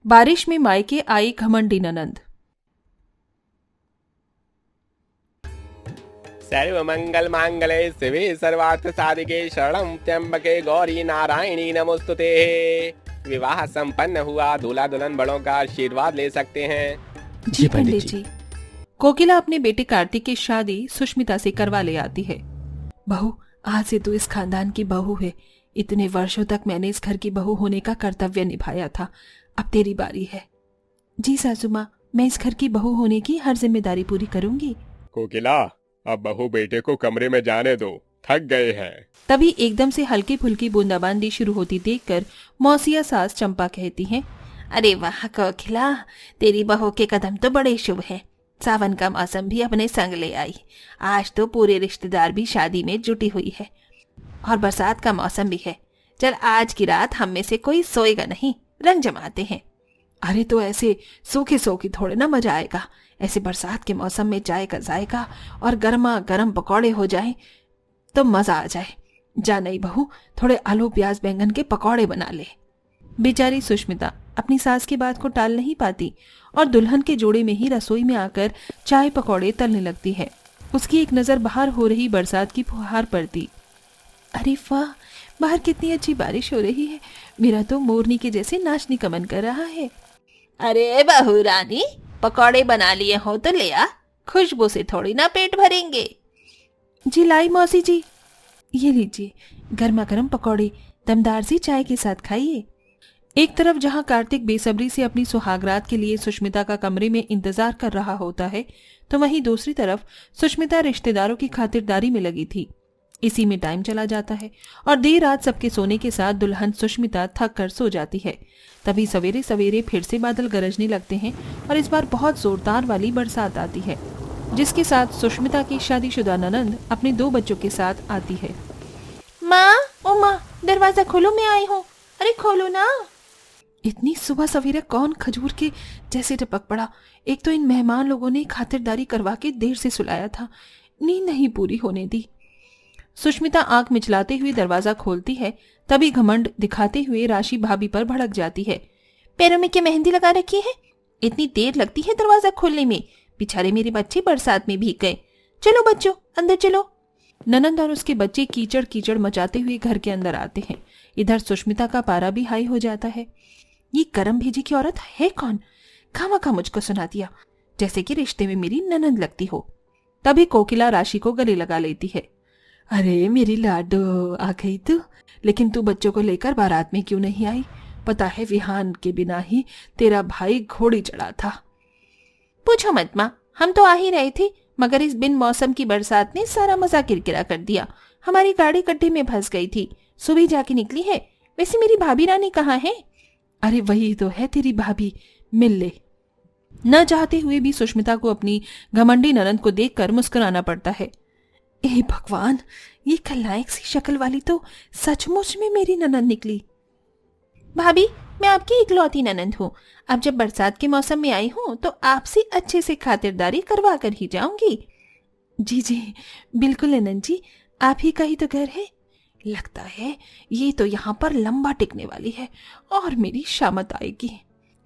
बारिश में मायके आई घमंडी ननंद। सर्वमंगल मांगल्ये शिवे सर्वार्थ साधिके शरणं त्र्यंबके गौरी नारायणी नमोस्तुते। विवाह संपन्न हुआ, दूल्हा दुल्हन बड़ों का आशीर्वाद ले सकते हैं। जी पंडित जी। कोकिला अपने बेटे कार्तिक की शादी सुष्मिता से करवा ले आती है। बहू, आज से तू इस खानदान की बहू है। इतने वर्षों तक मैंने इस घर की बहू होने का कर्तव्य निभाया था, अब तेरी बारी है। जी सासू माँ, मैं इस घर की बहू होने की हर जिम्मेदारी पूरी करूंगी। कोकिला, अब बहू बेटे को कमरे में जाने दो, थक गए हैं। तभी एकदम से हल्की फुल्की बूंदाबांदी शुरू होती देखकर मौसिया सास चंपा कहती हैं, अरे वाह कोकिला, तेरी बहू के कदम तो बड़े शुभ हैं। सावन का मौसम भी अपने संग ले आई। आज तो पूरे रिश्तेदार भी शादी में जुटी हुई है और बरसात का मौसम भी है। चल आज की रात हम में से कोई सोएगा नहीं, रंग जमाते हैं। अरे तो ऐसे सूखे सूखी थोड़े ना मजा आएगा। ऐसे बरसात के मौसम में चाय का जायका और गर्मा गर्म पकौड़े हो जाए तो मजा आ जाए। जा नहीं बहू, थोड़े आलू प्याज बैंगन के पकौड़े बना ले। बेचारी सुष्मिता अपनी सास की बात को टाल नहीं पाती और दुल्हन के जोड़े में ही रसोई में आकर चाय पकौड़े तलने लगती है। उसकी एक नजर बाहर हो रही बरसात की फुहार पर थी। अरे वाह, बाहर कितनी अच्छी बारिश हो रही है। मेरा तो मोरनी के जैसे नाचने का मन कर रहा है। अरे बहू रानी, पकौड़े बना लिए हो तो ले आ, खुशबू से थोड़ी ना पेट भरेंगे। जी लाई मौसी जी, ये लीजिए गर्मा गर्म पकौड़े, दमदार सी चाय के साथ खाइए। एक तरफ जहां कार्तिक बेसब्री से अपनी सुहागरात के लिए सुष्मिता का कमरे में इंतजार कर रहा होता है, तो वहीं दूसरी तरफ सुष्मिता रिश्तेदारों की खातिरदारी में लगी थी। इसी में टाइम चला जाता है और देर रात सबके सोने के साथ दुल्हन सुष्मिता थक कर सो जाती है। तभी सवेरे सवेरे फिर से बादल गरजने लगते हैं और इस बार बहुत जोरदार वाली बरसात आती है, जिसके साथ सुष्मिता की शादीशुदा ननंद अपने 2 बच्चों के साथ आती है। माँ, ओ माँ, दरवाजा खोलो, मैं आई हूँ। अरे खोलो ना। इतनी सुबह सवेरे कौन खजूर के जैसे टपक पड़ा। एक तो इन मेहमान लोगों ने खातिरदारी करवा के देर से सुलाया था, नींद नहीं पूरी होने दी। सुष्मिता आंख मिचलाते हुए दरवाजा खोलती है, तभी घमंड दिखाते हुए राशि भाभी पर भड़क जाती है। पैरों में क्या मेहंदी लगा रखी है? इतनी देर लगती है दरवाजा खोलने में? बेचारे मेरे बच्चे बरसात में भीग गए। चलो बच्चों, अंदर चलो। ननंद और उसके बच्चे कीचड़ कीचड़ मचाते हुए घर के अंदर आते हैं। इधर सुष्मिता का पारा भी हाई हो जाता है। ये करम भेजी की औरत है कौन? खामखा मुझको सुना दिया, जैसे कि रिश्ते में मेरी ननंद लगती हो। तभी कोकिला राशि को गले लगा लेती है। अरे मेरी लाडो, आ गई तू। लेकिन तू बच्चों को लेकर बारात में क्यों नहीं आई? पता है विहान के बिना ही तेरा भाई घोड़ी चढ़ा था। पूछो मत माँ, हम तो आ ही रहे थे, मगर इस बिन मौसम की बरसात ने सारा मजा किरकिरा कर दिया। हमारी गाड़ी गड्ढे में फंस गई थी, सुबह जाके निकली है। वैसे मेरी भाभी रानी कहाँ है? अरे वही तो है तेरी भाभी, मिल ले। न चाहते हुए भी सुष्मिता को अपनी घमंडी ननंद को देखकर मुस्कुराना पड़ता है। ए भगवान, ये खलनायक सी शक्ल वाली तो सचमुच में मेरी ननंद निकली। भाभी, मैं आपकी इकलौती ननंद हूँ। अब जब बरसात के मौसम में आई हूँ तो आपसे अच्छे से खातिरदारी करवा कर ही जाऊंगी। जी जी बिल्कुल ननंद जी, आप ही का ही तो घर है। लगता है ये तो यहाँ पर लंबा टिकने वाली है और मेरी शामत आएगी।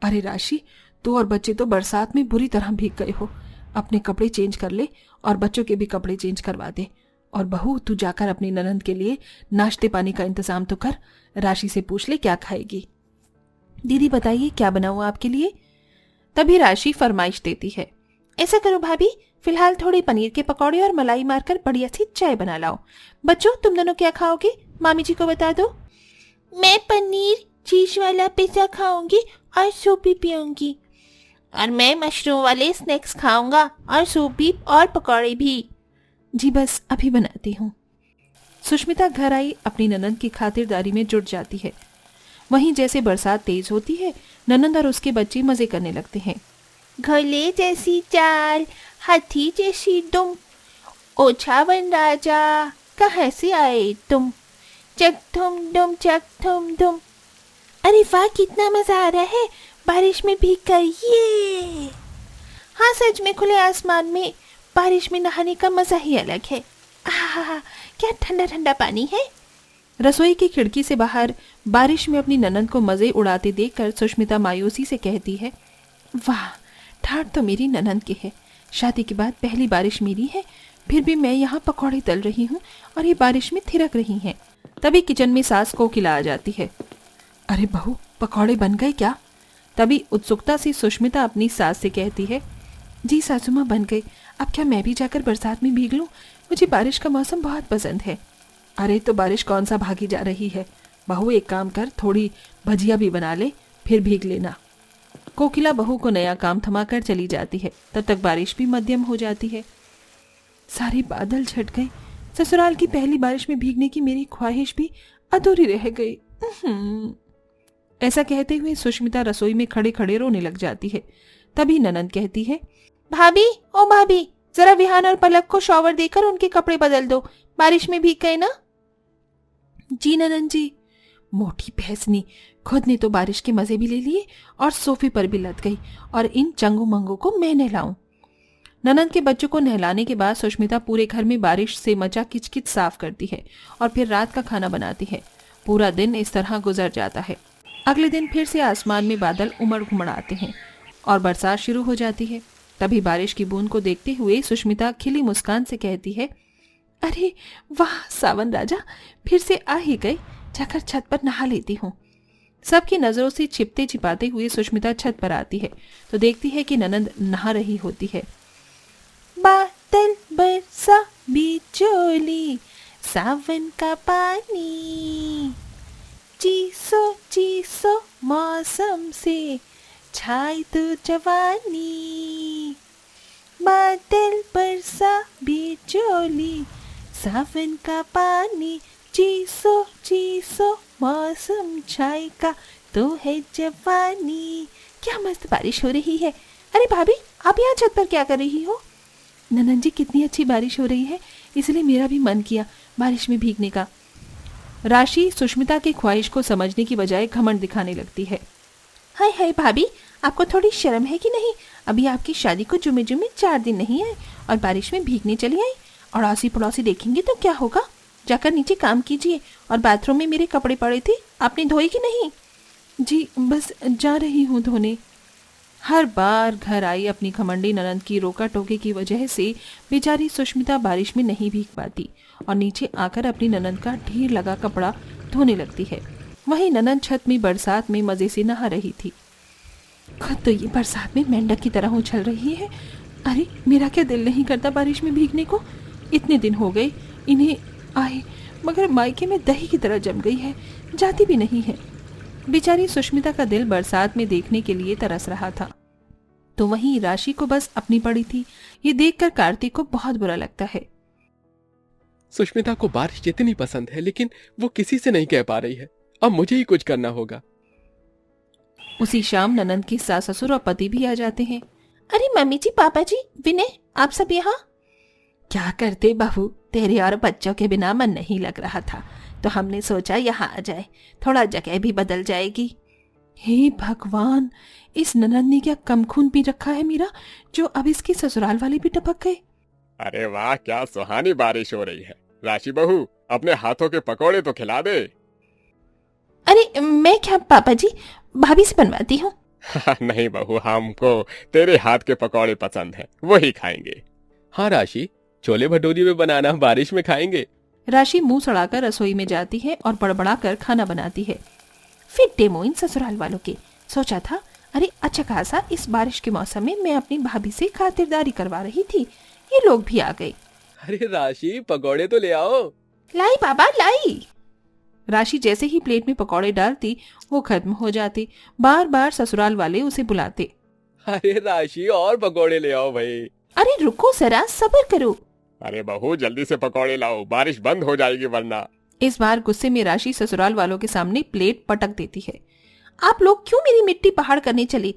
अरे राशि, तू और बच्चे तो बरसात में बुरी तरह भीग गए हो। अपने कपड़े चेंज कर ले और बच्चों के भी कपड़े चेंज करवा दे। और बहू, तू जाकर अपनी ननंद के लिए नाश्ते पानी का इंतजाम तो कर। राशि से पूछ ले क्या खाएगी। दीदी बताइए क्या बनाऊं आपके लिए? तभी राशि फरमाइश देती है। ऐसा करो भाभी, फिलहाल थोड़ी पनीर के पकौड़े और मलाई मारकर बढ़िया सी चाय बना लाओ। बच्चों, तुम दोनों क्या खाओगे? मामी जी को बता दो। मैं पनीर चीज वाला पिज्जा खाऊंगी और सूप भी पीऊंगी। और मैं मशरूम वाले स्नैक्स खाऊंगा और सूप भी और पकौड़े भी। जी बस अभी बनाती हूँ। सुष्मिता घर आई अपनी ननंद की खातिरदारी में जुट जाती है। वहीं जैसे बरसात तेज होती है, ननंद और उसके बच्चे मजे करने लगते हैं। घोले जैसी चाल, हाथी जैसी दुम, ओछा वन राजा, कहाँ से आए तुम? चक थुम दुम, चक थुम दुम। अरे वाह, कितना मजा आ रहा है बारिश में भीग कर। ये हाँ, सच में खुले आसमान में बारिश में नहाने का मजा ही अलग है। आहा, क्या ठंडा ठंडा पानी है। रसोई की खिड़की से बाहर बारिश में अपनी ननंद को मजे उड़ाते देखकर सुष्मिता मायूसी से कहती है, वाह, ठाठ तो मेरी ननंद की है। शादी के बाद पहली बारिश मेरी है, फिर भी मैं यहाँ पकौड़े तल रही हूँ और ये बारिश में थिरक रही हैं। तभी किचन में सास कोकिला आ जाती है। अरे बहू, पकौड़े बन गए क्या? तभी उत्सुकता से सुष्मिता अपनी सास से कहती है, जी सासू माँ, बन गए। अब क्या मैं भी जाकर बरसात में भीग लूं? मुझे बारिश का मौसम बहुत पसंद है। अरे तो बारिश कौन सा भागी जा रही है। बहू एक काम कर, थोड़ी भजिया भी बना ले, फिर भीग लेना। कोकिला बहू को नया काम थमाकर चली जाती है। तब तक बारिश भी मध्यम हो जाती है। सारे बादल छट गए। ससुराल की पहली बारिश में भीगने की मेरी ख्वाहिश भी अधूरी रह गई। ऐसा कहते हुए सुष्मिता रसोई में खड़े खड़े रोने लग जाती है। तभी ननंद कहती है, भाभी, ओ भाभी, जरा विहान और पलक को शॉवर देकर उनके कपड़े बदल दो, बारिश में भीग गए ना। जी ननंद जी। मोटी भैंसनी, खुद ने तो बारिश के मजे भी ले लिए और सोफे पर भी लद गई, और इन चंगू मंगू को मैं नहलाऊं। ननंद के बच्चों को नहलाने के बाद सुष्मिता पूरे घर में बारिश से मचा किचकिच साफ करती है और फिर रात का खाना बनाती है। पूरा दिन इस तरह गुजर जाता है। अगले दिन फिर से आसमान में बादल उमड़ घुमड़ आते हैं और बरसात शुरू हो जाती है। तभी बारिश की बूंद को देखते हुए सुष्मिता खिली मुस्कान से कहती है, अरे वाह सावन राजा, फिर से आ ही गए, जाकर छत पर नहा लेती हूँ। सबकी नजरों से छिपते छिपाते हुए सुष्मिता छत पर आती है तो देखती है कि ननंद नहा रही होती है। बादल बरसा बिजली, सावन का पानी, चीसो चीसो मौसम से छाई तो जवानी। बादल बरसा बिजली, सावन का पानी, चीसो चीसो मौसम छाई का तो है जवानी। क्या मस्त बारिश हो रही है। अरे भाभी, आप यहाँ छत पर क्या कर रही हो? ननंद जी, कितनी अच्छी बारिश हो रही है, इसलिए मेरा भी मन किया बारिश में भीगने का। राशि सुष्मिता की ख्वाहिश को समझने की बजाय घमंड दिखाने लगती है। हाय हाय भाभी, आपको थोड़ी शर्म है कि नहीं? अभी आपकी शादी को जुमे जुमे 4 दिन नहीं आए और बारिश में भीगने चली आई। अड़ोसी पड़ोसी देखेंगे तो क्या होगा? जाकर नीचे काम कीजिए। और बाथरूम में मेरे कपड़े पड़े थे, आपने धोए कि नहीं? जी बस जा रही हूँ धोने। हर बार घर आई अपनी घमंडी ननंद की रोका टोके की वजह से बेचारी सुष्मिता बारिश में नहीं भीग पाती और नीचे आकर अपनी ननंद का ढेर लगा कपड़ा धोने लगती है। वहीं ननंद छत में बरसात में मजे से नहा रही थी। खुद तो ये बरसात में मेंढक की तरह उछल रही है। अरे मेरा क्या दिल नहीं करता बारिश में भीगने को। इतने दिन हो गए इन्हें आए, मगर मायके में दही की तरह जम गई है, जाती भी नहीं है। बेचारी सुष्मिता का दिल बरसात में देखने के लिए तरस रहा था। तो वहीं राशि को बस अपनी पड़ी थी। ये देखकर कार्तिक को बहुत बुरा लगता है। सुष्मिता को बारिश जितनी पसंद है, लेकिन वो किसी से नहीं कह पा रही है। अब मुझे ही कुछ करना होगा। उसी शाम ननंद के सास ससुर और पति भी आ जाते हैं। अरे मम्मी जी, पापा जी, विनय, आप सब यहाँ? क्या करते बहू, तेरे और बच्चों के बिना मन नहीं लग रहा था, तो हमने सोचा यहाँ आ जाए, थोड़ा जगह भी बदल जाएगी। हे भगवान, इस ननंद ने क्या कम खून पी रखा है मेरा, जो अब इसके ससुराल वाले भी टपक गए। अरे वाह, क्या सुहानी बारिश हो रही है। राशि बहू, अपने हाथों के पकौड़े तो खिला दे। अरे मैं क्या पापा जी, भाभी से बनवाती हूँ। नहीं बहू, हमको तेरे हाथ के पकौड़े पसंद हैं, वही खाएंगे। हाँ राशि, छोले भटूरे में बनाना, बारिश में खाएंगे। राशि मुंह सड़ाकर रसोई में जाती है और बड़बड़ाकर खाना बनाती है। फिर डेमो इन ससुराल वालों के। सोचा था, अरे अच्छा खासा इस बारिश के मौसम में मैं अपनी भाभी से खातिरदारी करवा रही थी, ये लोग भी आ गए। अरे राशि, पकौड़े तो ले आओ। लाई बाबा लाई। राशि जैसे ही प्लेट में पकौड़े डालती वो खत्म हो जाते। बार बार ससुराल वाले उसे बुलाते। अरे राशि, और पकौड़े ले आओ भाई। अरे रुको जरा, सब्र करो। अरे बहू, जल्दी से पकौड़े लाओ, बारिश बंद हो जाएगी वरना। इस बार गुस्से में राशि ससुराल वालों के सामने प्लेट पटक देती है। आप लोग क्यों मेरी मिट्टी पहाड़ करने चले?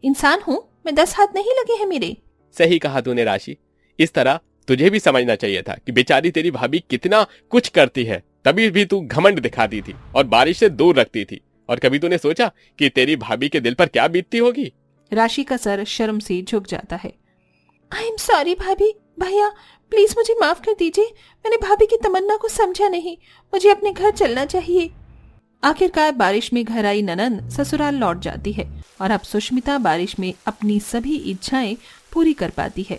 इंसान हूँ मैं, 10 हाथ नहीं लगे हैं मेरे। सही कहा तूने राशि, इस तरह तुझे भी समझना चाहिए था कि बेचारी तेरी भाभी कितना कुछ करती है, तभी भी तू घमंड दिखाती थी और बारिश से दूर रखती थी। और कभी तूने सोचा कि तेरी भाभी के दिल पर क्या बीतती होगी? राशि का सर शर्म से झुक जाता है। आई एम सॉरी भाभी, भैया प्लीज मुझे माफ कर दीजिए, मैंने भाभी की तमन्ना को समझा नहीं। मुझे अपने घर चलना चाहिए। आखिरकार बारिश में घर आई ननंद ससुराल लौट जाती है और अब सुष्मिता बारिश में अपनी सभी इच्छाएं पूरी कर पाती है।